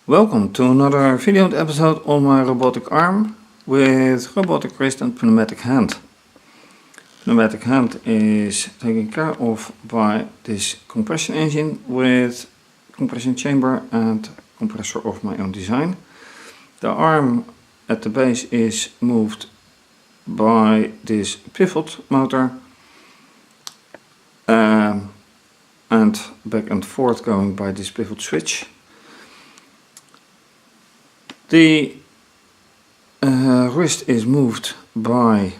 Welcome to another video episode on my robotic arm with robotic wrist and pneumatic hand. Pneumatic hand is taken care of by this compression engine with compression chamber and compressor of my own design. The arm at the base is moved by this pivot motor and back and forth going by this pivot switch. The wrist is moved by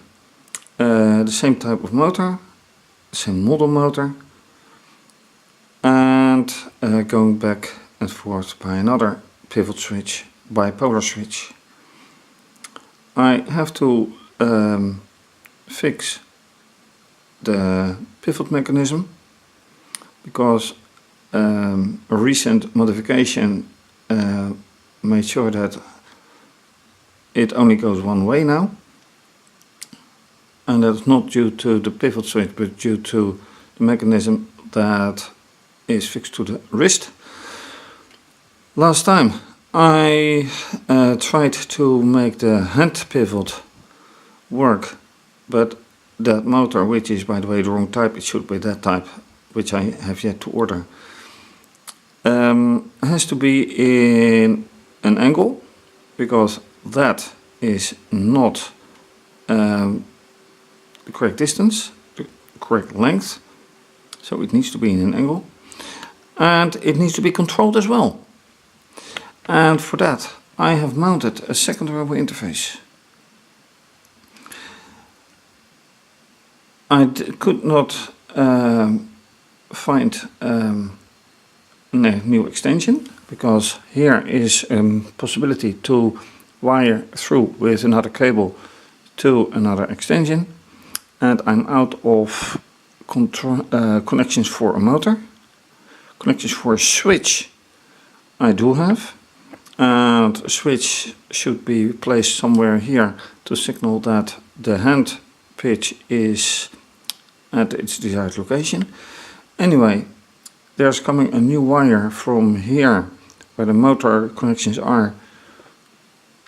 the same type of motor, same model motor, and going back and forth by another pivot switch, bipolar switch. I have to fix the pivot mechanism because a recent modification made sure that it only goes one way now, and that's not due to the pivot switch but due to the mechanism that is fixed to the wrist. Last time I tried to make the hand pivot work, but that motor, which is by the way the wrong type, it should be that type, which I have yet to order, has to be in an angle, because that is not the correct distance, the correct length, so it needs to be in an angle, and it needs to be controlled as well. And for that I have mounted a second robo interface. I could not find a new extension, because here is a possibility to wire through with another cable to another extension, and I'm out of connections for a motor. Connections for a switch I do have, and a switch should be placed somewhere here to signal that the hand pitch is at its desired location. Anyway, there's coming a new wire from here where the motor connections are,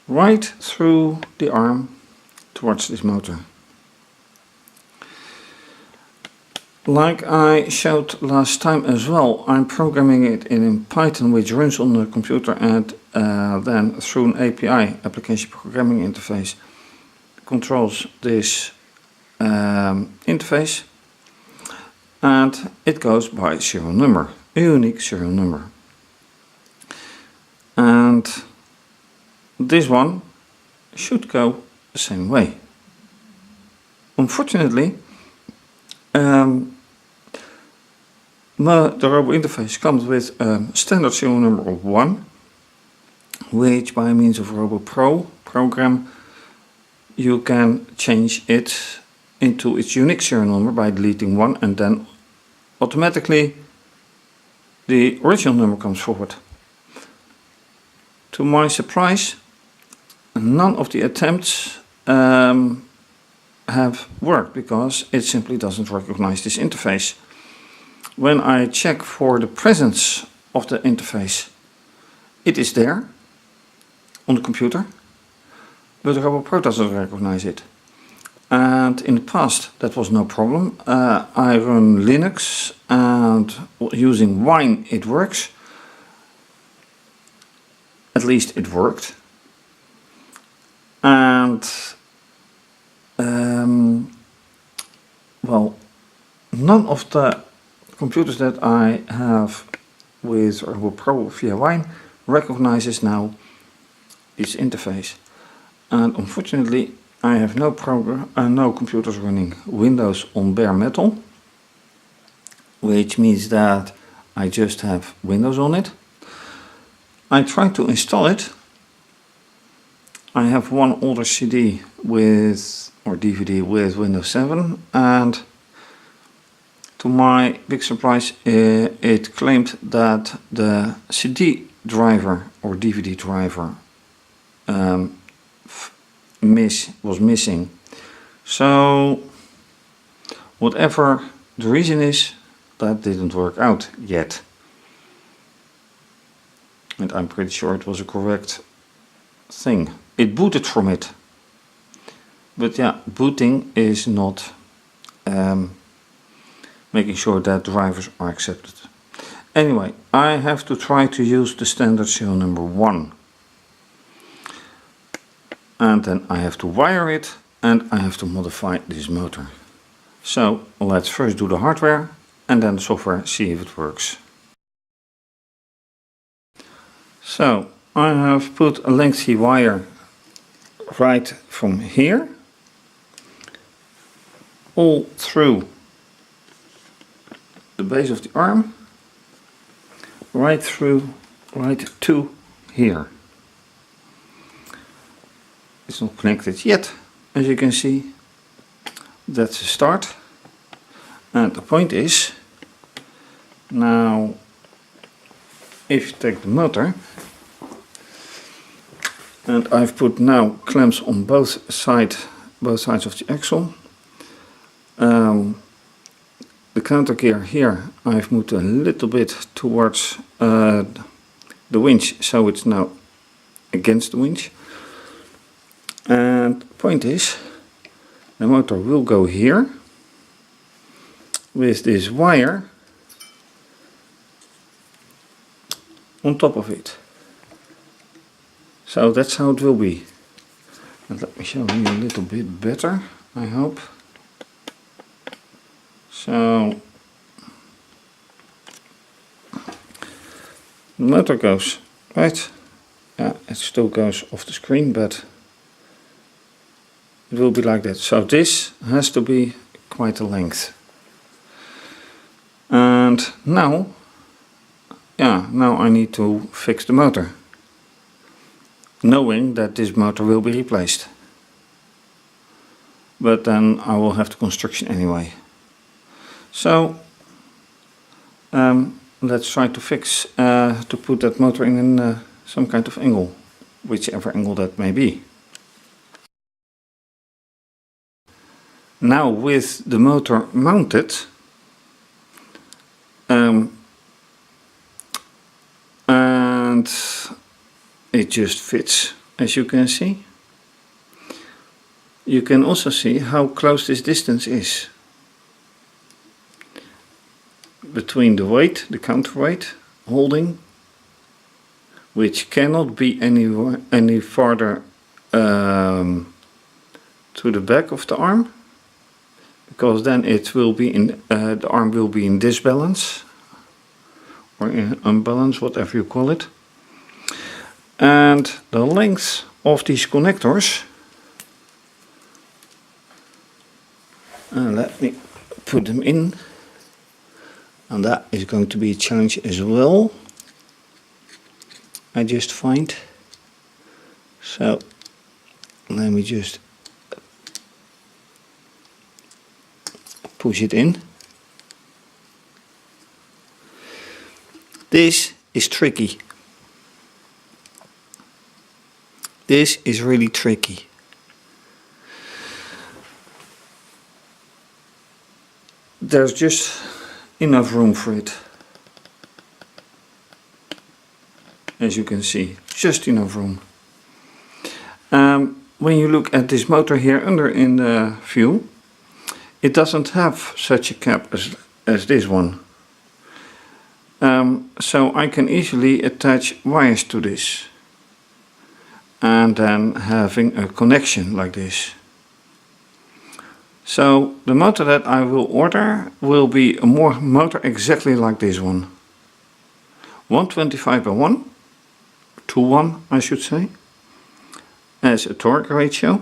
right through the arm towards this motor. Like I showed last time as well, I'm programming it in Python, which runs on the computer, and then through an API, application programming interface, controls this interface, and it goes by serial number, a unique serial number. And this one should go the same way. Unfortunately, the robo interface comes with a standard serial number of 1, which by means of Robo Pro program you can change it into its unique serial number by deleting 1, and then automatically the original number comes forward. To my surprise, none of the attempts have worked, because it simply doesn't recognize this interface. When I check for the presence of the interface, it is there on the computer, but the Robo Pro doesn't recognize it. And in the past that was no problem. I run Linux, and using Wine it works. At least it worked. And well, none of the computers that I have with Robo Pro via Wine recognizes now its interface. And unfortunately I have no computers running Windows on bare metal, which means that I just have Windows on it. I tried to install it. I have one older CD with, or DVD with Windows 7, and to my big surprise it claimed that the CD driver or DVD driver was missing. So whatever the reason is, that didn't work out yet. and I'm pretty sure it was a correct thing. It booted from it, but yeah, booting is not making sure that drivers are accepted. Anyway, I have to try to use the standard serial number 1. And then I have to wire it and I have to modify this motor. So let's first do the hardware and then the software, see if it works. So I have put a lengthy wire right from here all through the base of the arm, right to here. It's not connected yet, as you can see. That's the start. And the point is, now if you take the motor, and I've put now clamps on both sides of the axle. The counter gear here I've moved a little bit towards the winch, so it's now against the winch. And the point is, the motor will go here with this wire on top of it. So that's how it will be. And let me show you a little bit better, I hope. So the motor goes right. Yeah, it still goes off the screen, but it will be like that. So this has to be quite a length. And now, now I need to fix the motor, knowing that this motor will be replaced. But then I will have the construction anyway. So let's try to fix, to put that motor in some kind of angle, whichever angle that may be. Now with the motor mounted, and it just fits, as you can see. You can also see how close this distance is between the weight, the counterweight holding, which cannot be any farther to the back of the arm, because then it will be in the arm will be in disbalance or in unbalance, whatever you call it. And the length of these connectors, let me put them in, and that is going to be a challenge as well, I just find. So let me just push it in. This is tricky. This is really tricky. There's just enough room for it. As you can see, just enough room. When you look at this motor here under in the view, it doesn't have such a cap as this one. So I can easily attach wires to this and then having a connection like this. So the motor that I will order will be a motor exactly like this one. 125 by 1 to 1, I should say, as a torque ratio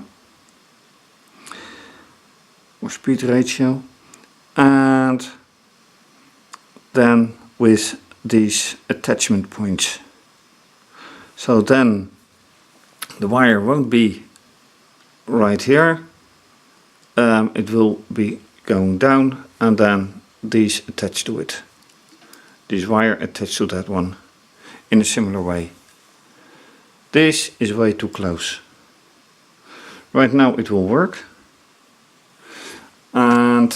or speed ratio, and then with these attachment points. So then the wire won't be right here, it will be going down, and then these attached to it. This wire attached to that one in a similar way. This is way too close. Right now it will work, and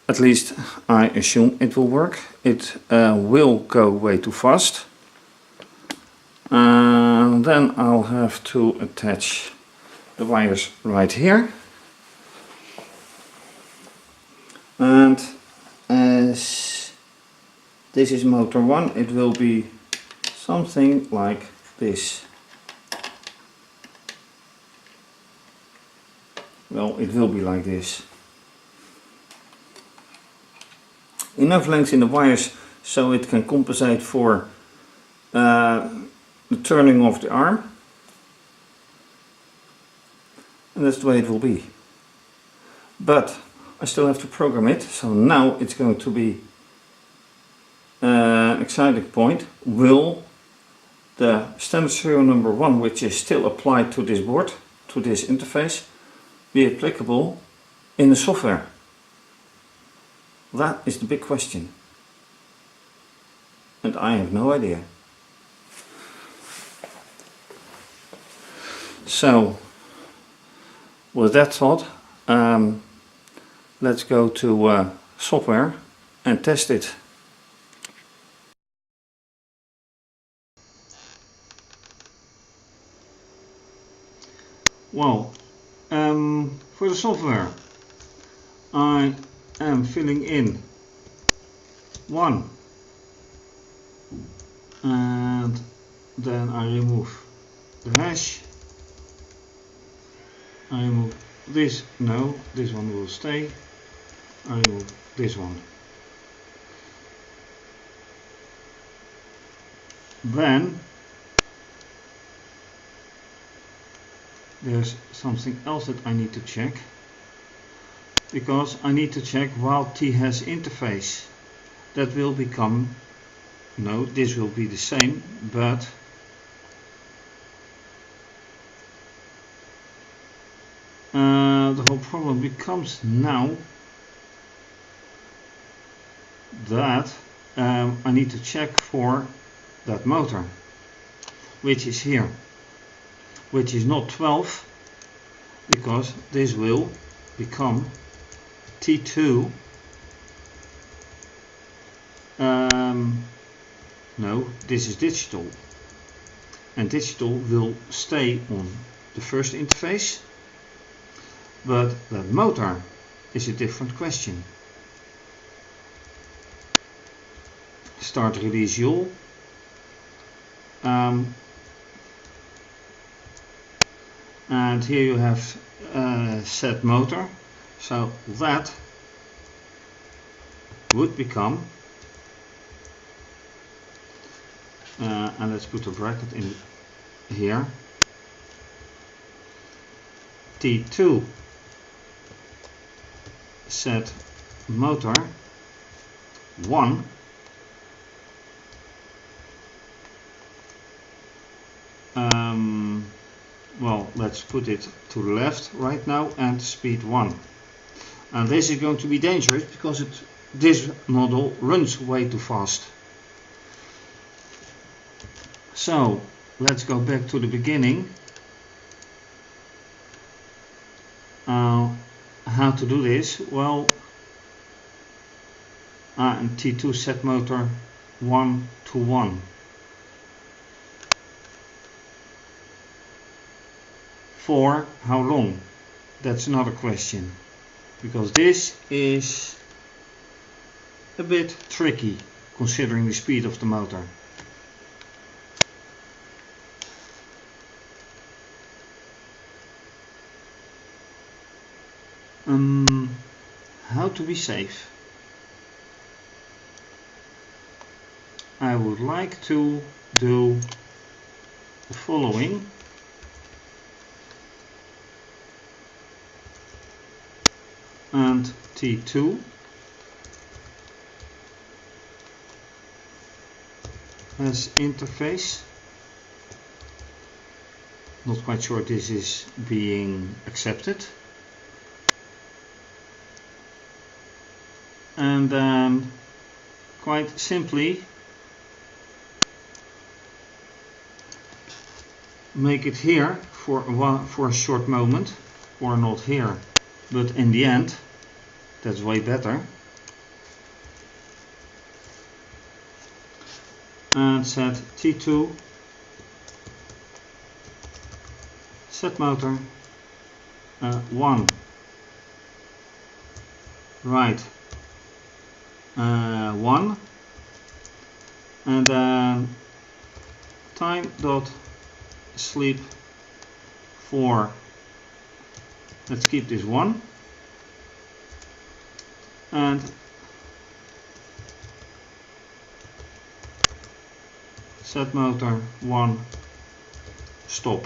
at least I assume it will work. It will go way too fast, And then I'll have to attach the wires right here. And as this is motor 1, it will be something like this. Well, it will be like this. Enough length in the wires so it can compensate for the turning of the arm. And that's the way it will be. But I still have to program it, so now it's going to be exciting point. Will the standard serial number 1, which is still applied to this board, to this interface, be applicable in the software? That is the big question. And I have no idea. So, with that thought, let's go to software and test it. Well, for the software, I am filling in 1 and then I remove the hash. I remove this, no, this one will stay. I remove this one. Then there's something else that I need to check, because I need to check while T has interface. That will become, no, this will be the same, but the whole problem becomes now that I need to check for that motor, which is here, which is not 12, because this will become T2. No, this is digital, and digital will stay on the first interface, but that motor is a different question. Start release yaw. And here you have set motor, so that would become, and let's put a bracket in here, T2 set motor 1 . Well, let's put it to the left right now, and speed 1. And this is going to be dangerous because this model runs way too fast. So let's go back to the beginning. How to do this? Well, and T2 set motor 1 to 1. For how long? That's another question, because this is a bit tricky considering the speed of the motor. How to be safe? I would like to do the following. And T2 as interface. Not quite sure this is being accepted. And then quite simply make it here for a short moment, or not here, but in the end. That's way better. And set T2 set motor 1, right 1, and then time dot sleep 4. Let's keep this 1, and set motor 1 stop.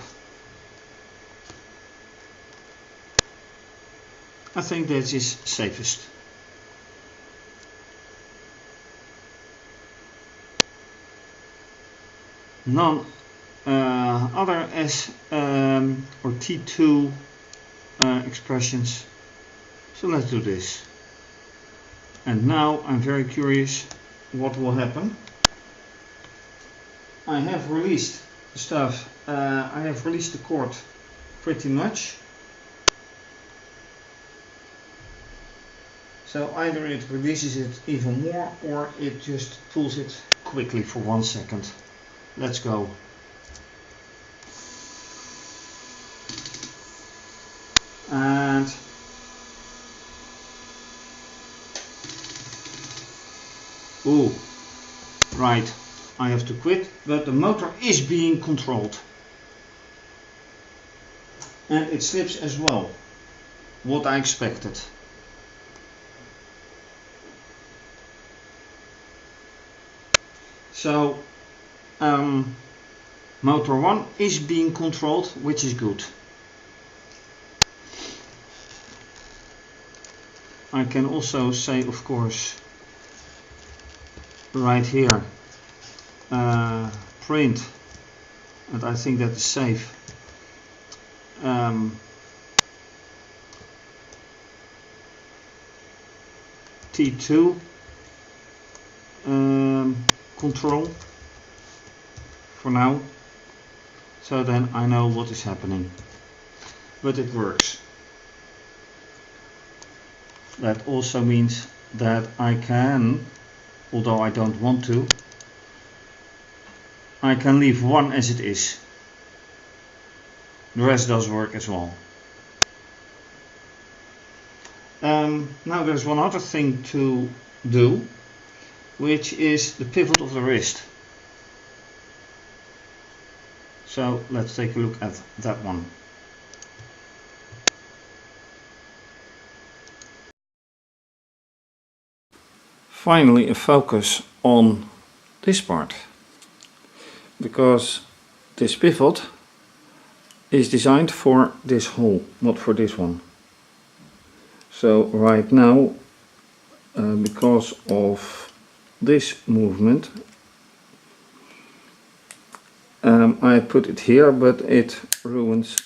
I think that is safest. None other S or T2 expressions. So let's do this. And now I'm very curious what will happen. I have released the stuff. I have released the cord pretty much. So either it releases it even more or it just pulls it quickly for 1 second. Let's go. And ooh, right, I have to quit, but the motor is being controlled. And it slips as well, what I expected. So motor 1 is being controlled, which is good. I can also say, of course, right here, print, and I think that is safe. T2 control for now, so then I know what is happening, but it works. That also means that I can, although I don't want to, I can leave 1 as it is. The rest does work as well. Now there's one other thing to do, which is the pivot of the wrist. So let's take a look at that one. Finally, a focus on this part, because this pivot is designed for this hole, not for this one. So right now, because of this movement, I put it here, but it ruins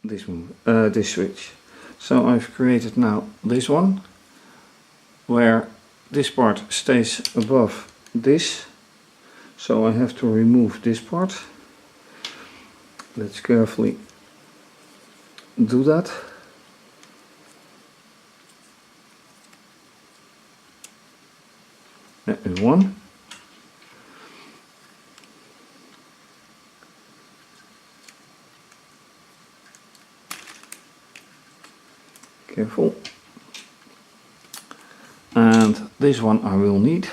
this this switch. So I've created now this one, where this part stays above this. So I have to remove this part. Let's carefully do that. That is one. Careful. And this one I will need.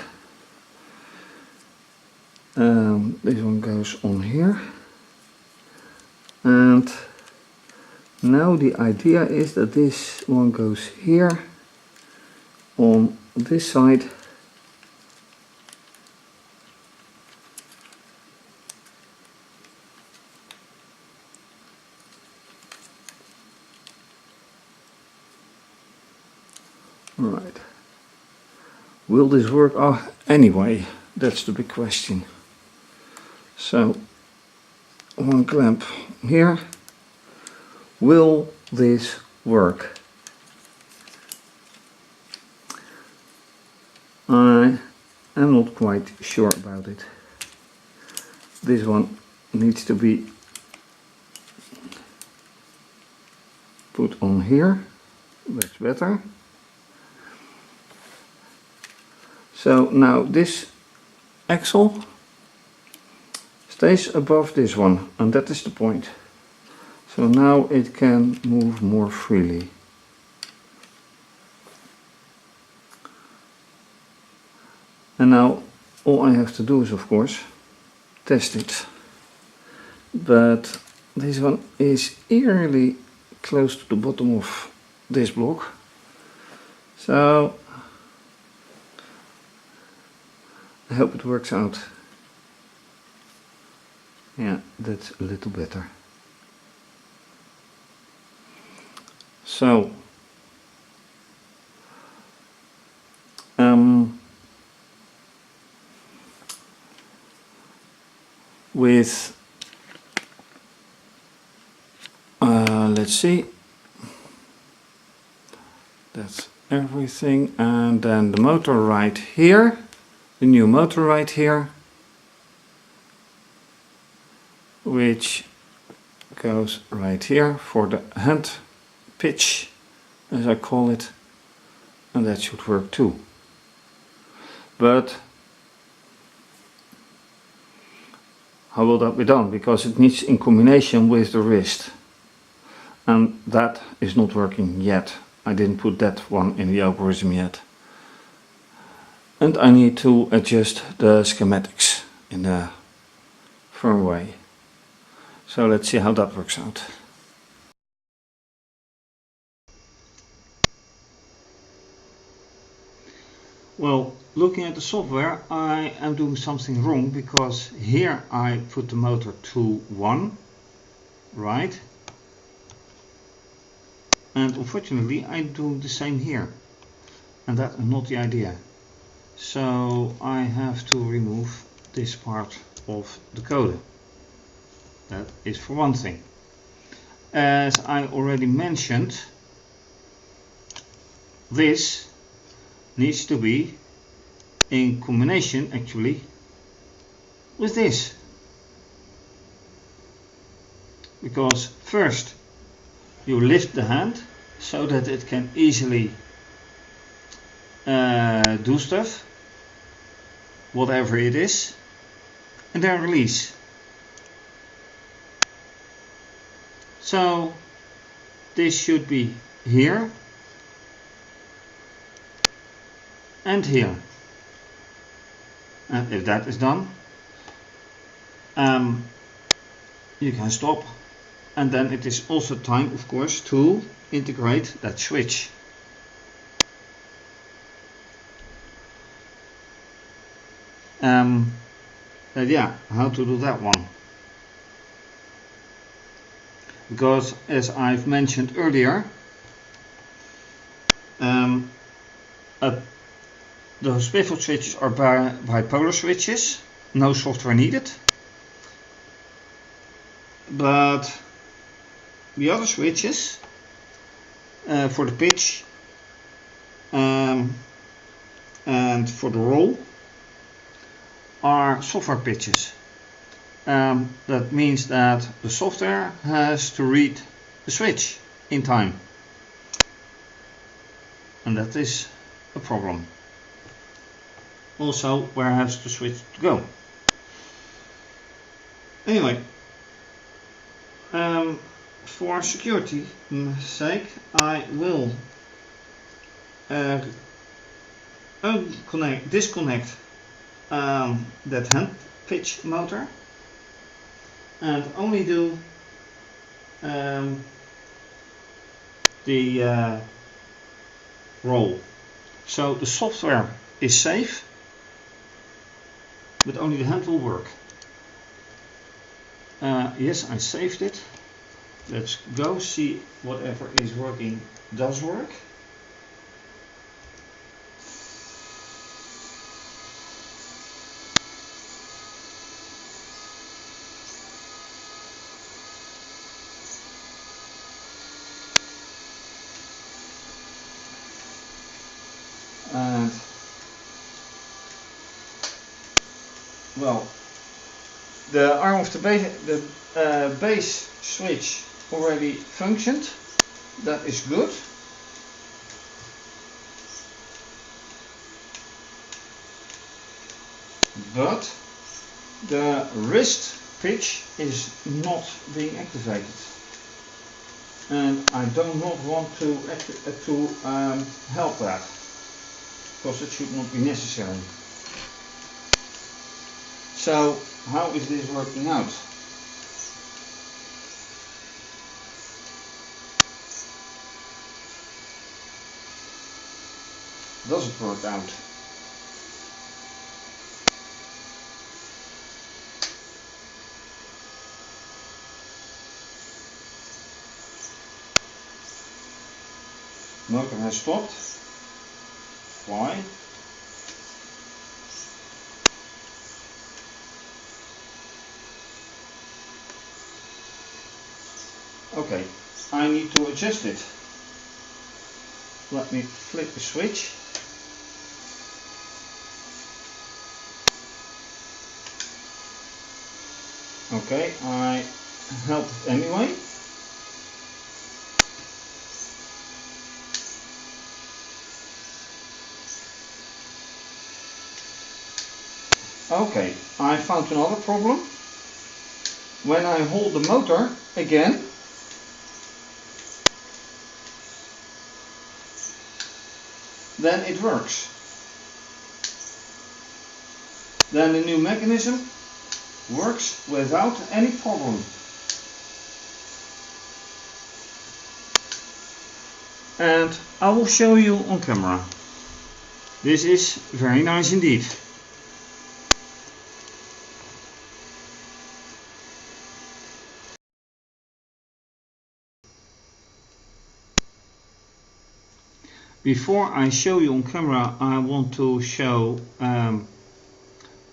This one goes on here. And now the idea is that this one goes here on this side. Right. Will this work? Oh, anyway, that's the big question. So, one clamp here. Will this work? I am not quite sure about it. This one needs to be put on here. That's better. So now this axle stays above this one, and that is the point. So now it can move more freely. And now all I have to do is, of course, test it. But this one is eerily close to the bottom of this block. So I hope it works out. Yeah, that's a little better. So with let's see, that's everything, and then the motor right here, the new motor right here, which goes right here for the hand pitch, as I call it, and that should work too. But how will that be done? Because it needs in combination with the wrist, and that is not working yet. I didn't put that one in the algorithm yet. And I need to adjust the schematics in the firmware. So let's see how that works out. Well, looking at the software, I am doing something wrong, because here I put the motor to 1, right? And unfortunately I do the same here, and that is not the idea. So I have to remove this part of the code. That is for one thing. As I already mentioned, this needs to be in combination actually with this. Because first you lift the hand so that it can easily do stuff, whatever it is, and then release. So this should be here and here, and if that is done, you can stop, and then it is also time, of course, to integrate that switch. Yeah, how to do that one? Because as I've mentioned earlier, those pivot switches are bipolar switches, no software needed. But the other switches for the pitch and for the roll are software pitches. That means that the software has to read the switch in time, and that is a problem. Also, where has the switch to go? Anyway, for security sake, I will disconnect that hand pitch motor and only do the roll. So the software is safe, but only the hand will work. Yes, I saved it. Let's go see whatever is working does work. And well, the arm of the base switch already functioned. That is good. But the wrist pitch is not being activated. and I do not want to help that, because it should not be necessary. So how is this working out? Does it work out? Motor has stopped. Why? Okay, I need to adjust it. Let me flip the switch. Okay, I held it anyway. Okay, I found another problem. When I hold the motor again, then it works. Then the new mechanism works without any problem. And I will show you on camera. This is very nice indeed. Before I show you on camera, I want to show the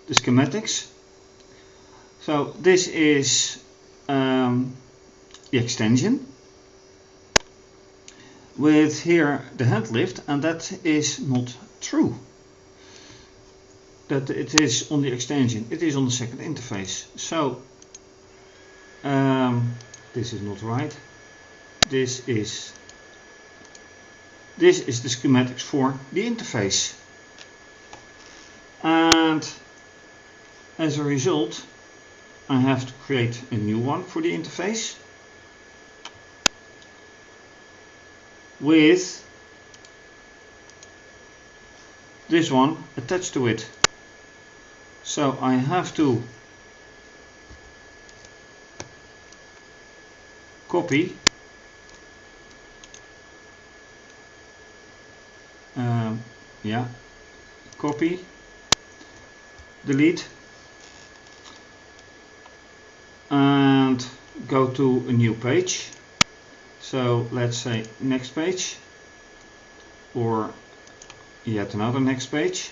schematics. So this is the extension with here the hand lift, and that is not true. That it is on the extension, it is on the second interface. So this is not right. This is the schematics for the interface, and as a result I have to create a new one for the interface with this one attached to it. So I have to copy copy, delete, and go to a new page. So let's say next page, or yet another next page.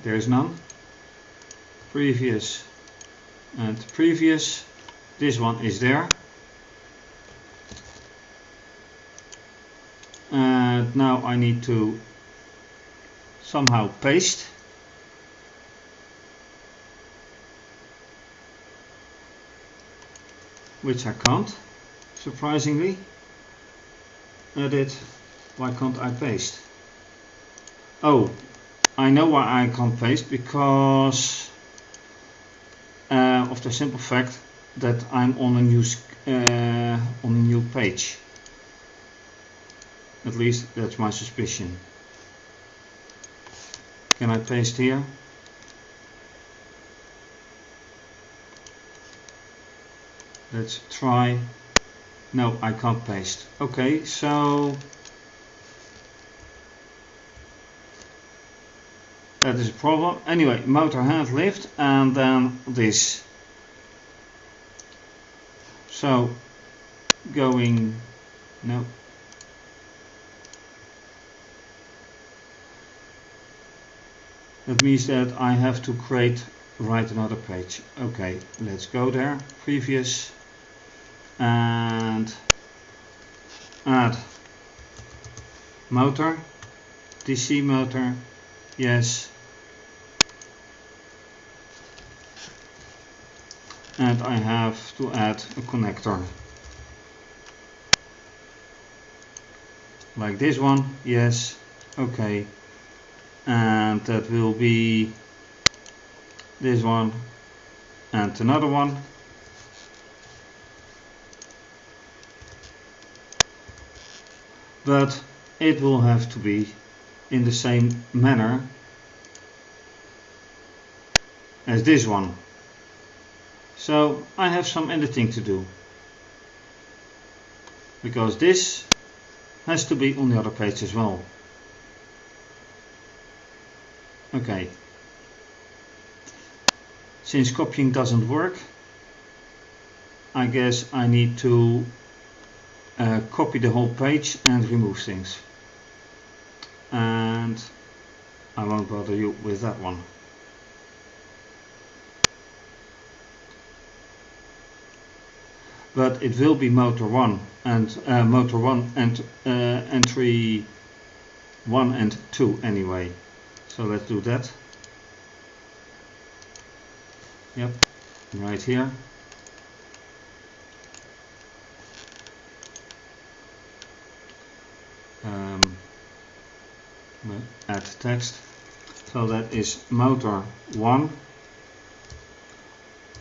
There is none. Previous and previous. This one is there. And now I need to somehow paste. Which I can't, surprisingly. Edit, why can't I paste? Oh, I know why I can't paste, because of the simple fact that I'm on a new page. At least that's my suspicion. Can I paste here? Let's try. No, I can't paste. Okay, so that is a problem. Anyway, motor hand lift, and then this. So going, no. That means that I have to write another page. Okay, let's go there. Previous, and add motor, DC motor, yes. And I have to add a connector. Like this one, yes, okay. And that will be this one and another one. but it will have to be in the same manner as this one. So I have some editing to do, because this has to be on the other page as well. Okay, since copying doesn't work, I guess I need to copy the whole page and remove things, and I won't bother you with that one. But it will be motor 1 and entry 1 and 2 anyway. So let's do that. Yep, right here. Add text. So that is motor 1,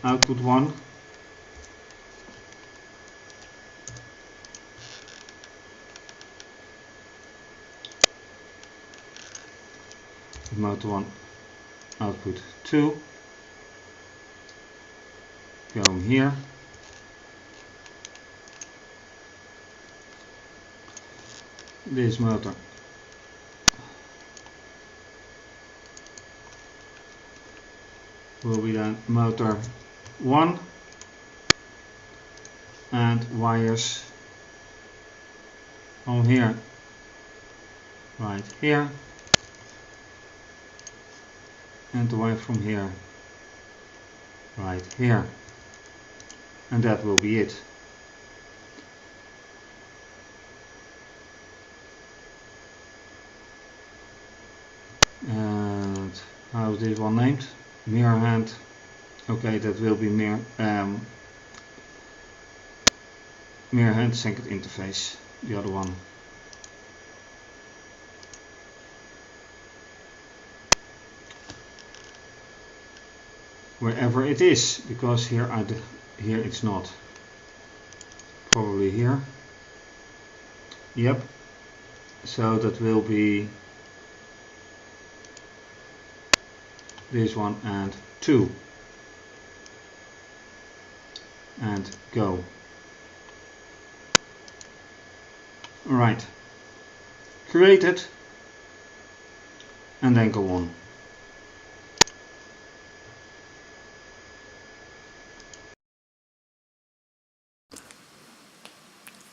output 1. Motor 1, output 2, going here. This motor will be then motor 1, and wires on here, right here, and the wire from here, right here, and that will be it. And how is this one named? Mirror hand. Okay, that will be mirror hand second interface, the other one. Wherever it is, because here here it's not. Probably here. Yep. So that will be this one and 2. And go. Alright. Create it. And then go on.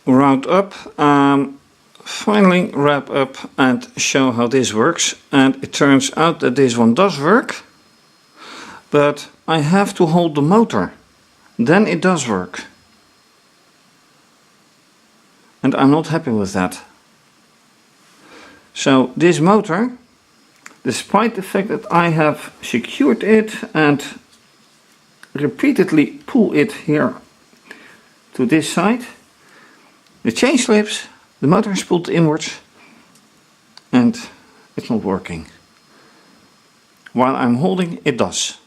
Round up, finally wrap up and show how this works. And it turns out that this one does work, but I have to hold the motor, then it does work, and I'm not happy with that. So this motor, despite the fact that I have secured it and repeatedly pull it here to this side, the chain slips, the motor is pulled inwards, and it's not working. While I'm holding, it does.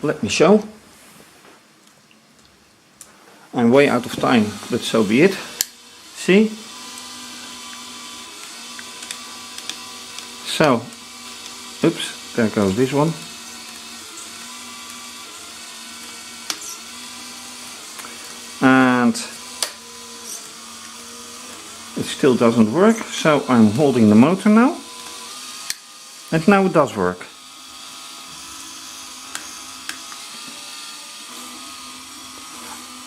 Let me show. I'm way out of time, but so be it. See? So, oops, there goes this one. And it still doesn't work, so I'm holding the motor now, and now it does work.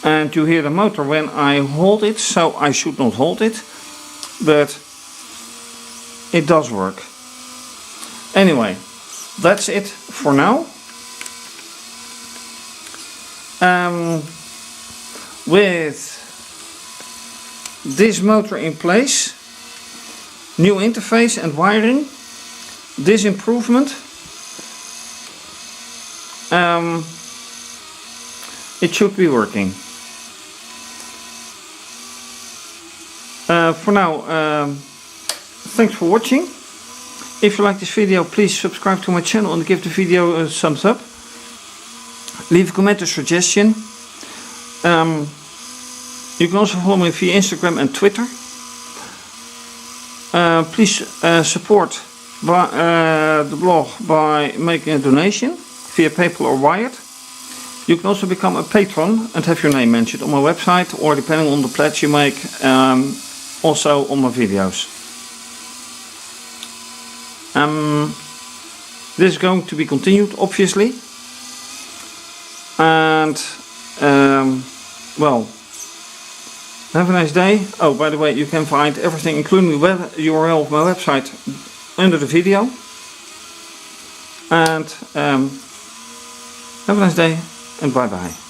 And you hear the motor when I hold it, so I should not hold it, but it does work. Anyway, that's it for now. With this motor in place, new interface and wiring, this improvement, it should be working. For now, thanks for watching. If you like this video, please subscribe to my channel and give the video a thumbs up. Leave a comment or suggestion. You can also follow me via Instagram and Twitter. Please support the blog by making a donation via PayPal or Wired. You can also become a patron and have your name mentioned on my website, or depending on the pledge you make, also on my videos. This is going to be continued, obviously. And well, have a nice day. Oh, by the way, you can find everything, including the URL of my website, under the video. And have a nice day, and bye bye.